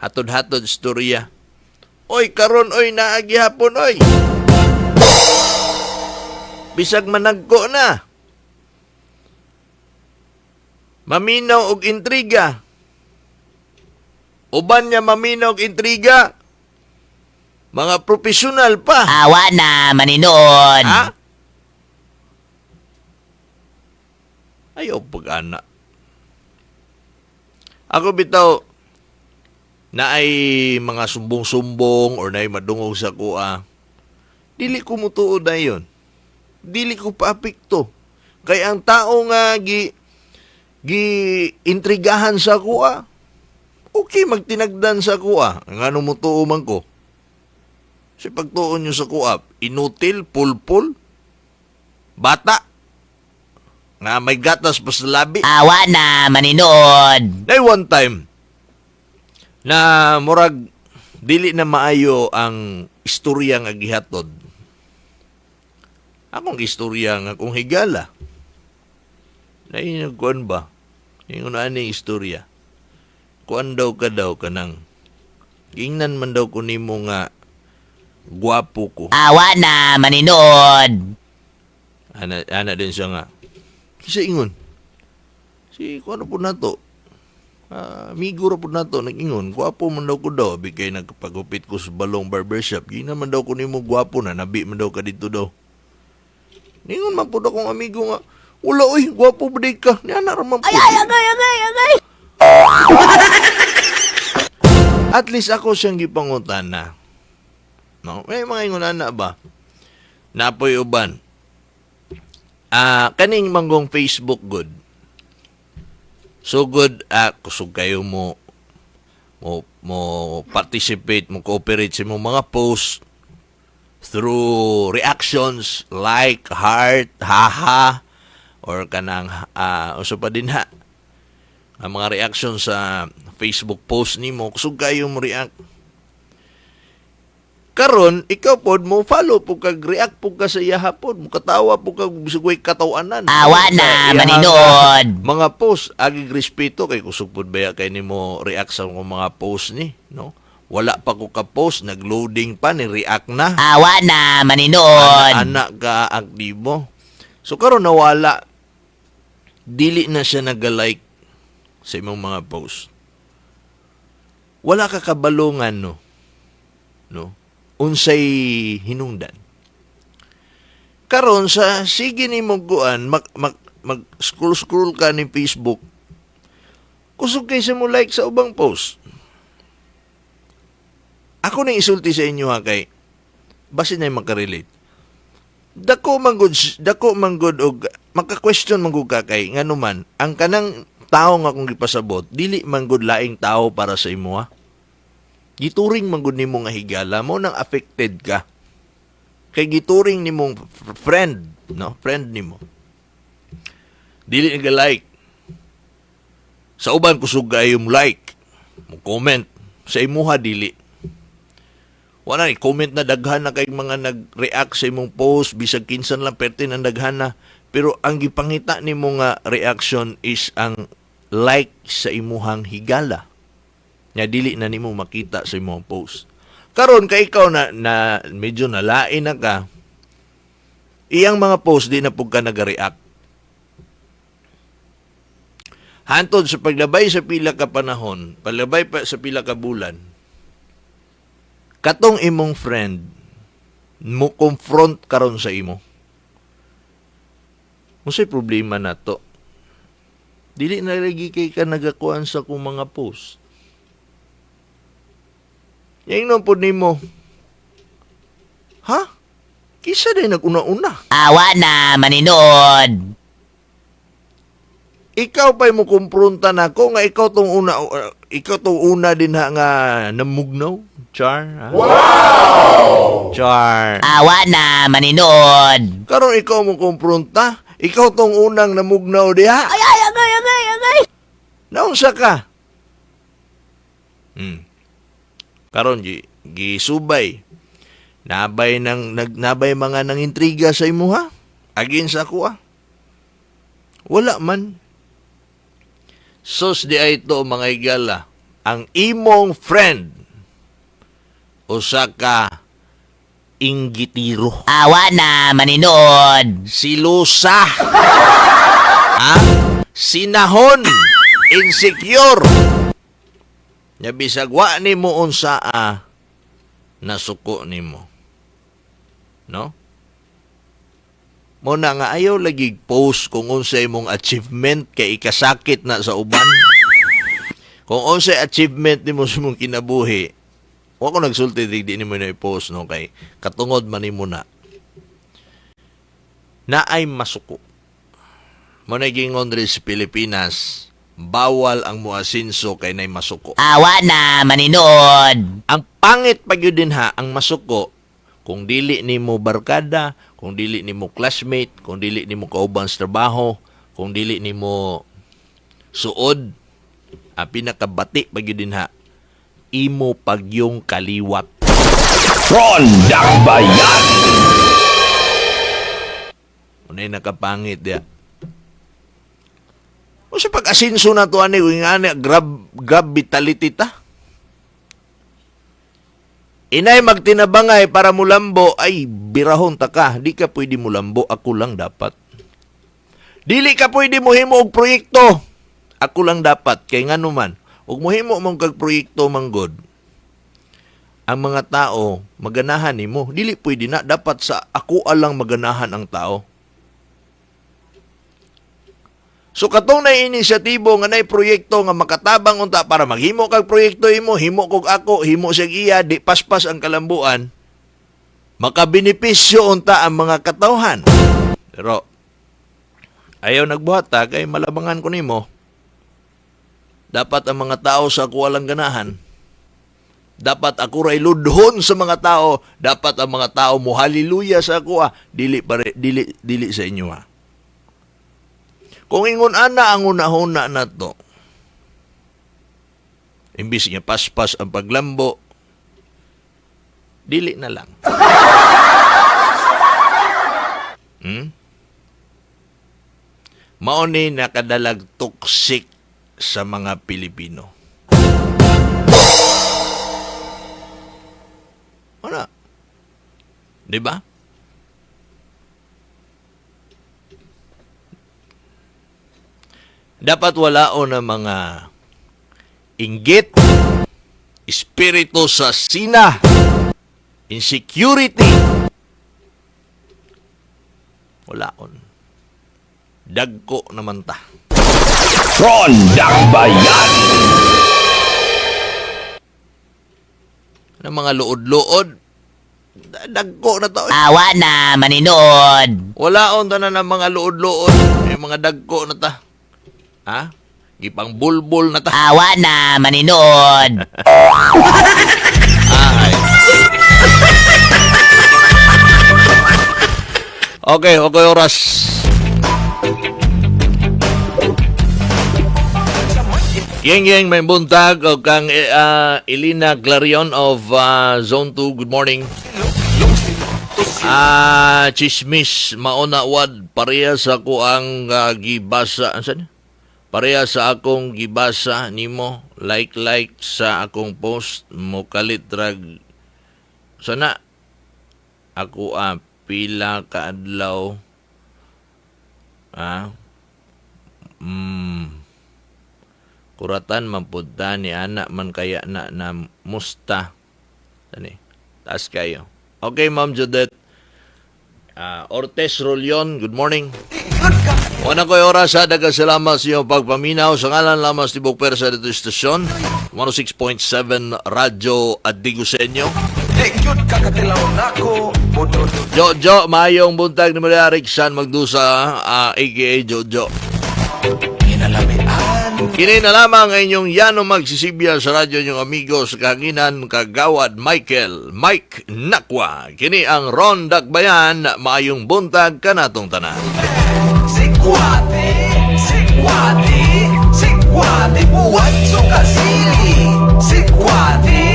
Hatod-hatod storya. Oy, karon oy naagi hapon oy. Bisag managko na. Maminaw og intriga. Uban niya maminaw og intriga. Mga profesional pa. Awa na, maninood. Ha? Ayaw pag-ana. Ako bitaw, na ay mga sumbong-sumbong or na ay madungog sa kuha, dili ko mutuod na yun. Dili ko paapikto. Kaya ang tao nga intrigahan sa kuha, okay magtinagdan sa kuha. Ang ano mutuo man ko. Kasi pagtuon nyo sa kuha, inutil, pulpul, bata, nga may gatas pa sa labi. Awa na, maninood. Day one time, na murag dili na maayo ang istorya nga gihatod. Akong istorya nga kung higala. Nainagkuan ba? Yung ani istorya. Kuan daw ka nang. Ingnan man daw ko nimo nga gwapo ko. Awa na, maninood. Ana din siya nga. Kisa ingon. Si kuan po na to. Amigo ra po na to, nag-ingon, gwapo man daw ko daw, bigay nagpagupit ko sa Balong Barbershop, di naman daw ko nimo gwapo na, nabi man daw ka dito daw. Ningon man po daw kong amigo nga, wala oy, gwapo ba di ka? Niya naman po. Agay. At least ako siyang gipangutan na. No? May mga ingon na ba? Napoy uban. Kaning manggong Facebook good. Sugod kusog kayo mo participate, mo cooperate sa imong mga post through reactions like heart, haha, or kanang uso pa din ha. Ang mga reaction sa Facebook post nimo, kusog kayo mo react. Karon ikaw pod mo follow po kag react po ka sa iya hapon, mo katawa po kag bisugway katawanan. Awa Sa na, iyahang, maninod. mga post agig respeto kay kusog pod baya kay nimo react sa mga post ni, no? Wala pa ko ka post, nagloading pa ni react na. Awa na, maninod. Anak ka aktibo. So karon nawala, dili na siya nag-like sa imong mga post. Wala ka kabalungan, no? Unsay hinungdan. Karon sa sige nimo guan mag scroll ka ni Facebook. Kusog kay sa mo like sa ubang post. Ako nang isulti sa inyo ha kay basin na makarelate. Dako manggod og maka-question manggod ka kay nganuman ang kanang tao nga akong gipasabot dili manggod laing tao para sa imo ha. Gituring manggod nimo nga higala mo nang affected ka. Kay gituring nimong friend, no? Friend nimo. Dili nga like. Sa uban kusog kayo mo like, mo comment sa imuha dili. Wala ni comment na daghan na kay mga nag-react sa imong post bisag kinsan lang pertin ang daghan na, pero ang gipangita nimo nga reaction is ang like sa imuhang higala. Nya dili na nimo makita sa imong post. Karon kay ikaw na medyo nalain na ka, iyang mga post di na pug ka nag-react. Hantod sa paglabay sa pila ka panahon, paglabay pa sa pila ka bulan, katong imong friend mo confront karon sa imo. Unsay problema nato? Dili na lagi kay ka nagakuan sa kong mga post. Yang nung po nimo, ha? Kisa din nag-una-una. Awa na, maninod. Ikaw pa'y mo kumpronta na ko nga ikaw tong una din ha nga namugnaw. Char. Ha? Wow! Char. Awa na, maninod. Karon ikaw mo kumpronta, ikaw tong unang namugnaw diha. Ay, agay. Naunsa ka? Karon gisubay. Nabay mga nang intriga sa imo ha? Agin sa ako ha? Wala man. Sos di ay ito mga igala, ang imong friend usa ka inggitiro. Awa na, maninod. Silusa. Ha? Sinahon. Insecure. Nya bisag wa nimo unsa nasuko nimo. No? Mo na nga ayaw lagi post kung unsay imong achievement kay ikasakit na sa uban. Kung unsay achievement nimo sa imong kinabuhi, wa ko nagsulti di nimo na i-post no kay katungod man nimo na. Naay masuko. Mo na gingon diri sa Pilipinas, bawal ang muasinso kay nay masuko. Awa na, maninod. Ang pangit pa gyud din ha ang masuko kung dili nimo barkada, kung dili nimo classmate, kung dili nimo kauban sa trabaho, kung dili nimo suod, ang pinakabati pa gyud din ha imo pagyong kaliwat. Ron Dakbayan. Unay nakapangit dia. O sa pag-asinso na to ani grab vitality ta. Inay magtinabangay para mulambo, ay birahon ta ka. Di ka pwede mulambo, ako lang dapat. Dili ka pwede muhimo og proyekto. Ako lang dapat. Kay nga naman, ug muhimo mong kag proyekto manggod. Ang mga tao, maganahan nimo. Dili pwede na. Dapat sa ako alang maganahan ang tao. So katong na inisyatibo nga nay proyekto nga makatabang unta para maghimo kag proyekto imo, himo kog ako, himo sig iya, di paspas ang kalambuan. Makabenepisyo unta ang mga katawhan. Pero ayaw nagbuhat ta kay malabangan ko nimo. Dapat ang mga tao sa ako walang ganahan. Dapat ako ray ludhon sa mga tao. Dapat ang mga tao mo haleluya sa ako Dili sa inyo Kung ingon ana ang una-una na to, imbis niya paspas ang paglambo, dili na lang. Mao ni nakadalag toxic sa mga Pilipino. Ano? Di ba? Dapat walaon ng mga inggit, espiritu sa sina, insecurity. Walaon. Dagko naman ta. Ron Dakbayan. Ng mga luod-luod, dagko na to. Awa na, maninood. Walaon ta na ng mga luod-luod, yung mga dagko na ta. Gipang bulbul na ta. Awa na, maninood. Ay. Okay, oras. Yeng may buntag o kang Elena Clarion of Zone 2. Good morning. Chismis mauna wad pareha sa ko ang gibasa. Ansan? Pareha sa akong gibasa nimo like sa akong post mo kalit drag. Sana ako pila ka adlaw. Kuratan mapunta ni anak man kaya na musta. Tani, taas kayo. Okay, Ma'am Judith. Ortes Rolion, good morning. Una ko'y oras daga salamat sa iyong pagpaminaw sa ngalan lamang sa Tibok Persa dito istasyon 106.7 Radyo Adigosenyo. Jojo, mayong buntag ni Maria Riksan Magdusa, aka Jojo. Kini na lamang ang inyong yano magsisibya sa radyo niyong amigo sa kahanginan kagawad Mike Nakwa. Kini ang Ron Dakbayan, maayong buntag kanatong tanan. Sikwati, buhat so kasili. Sikwati,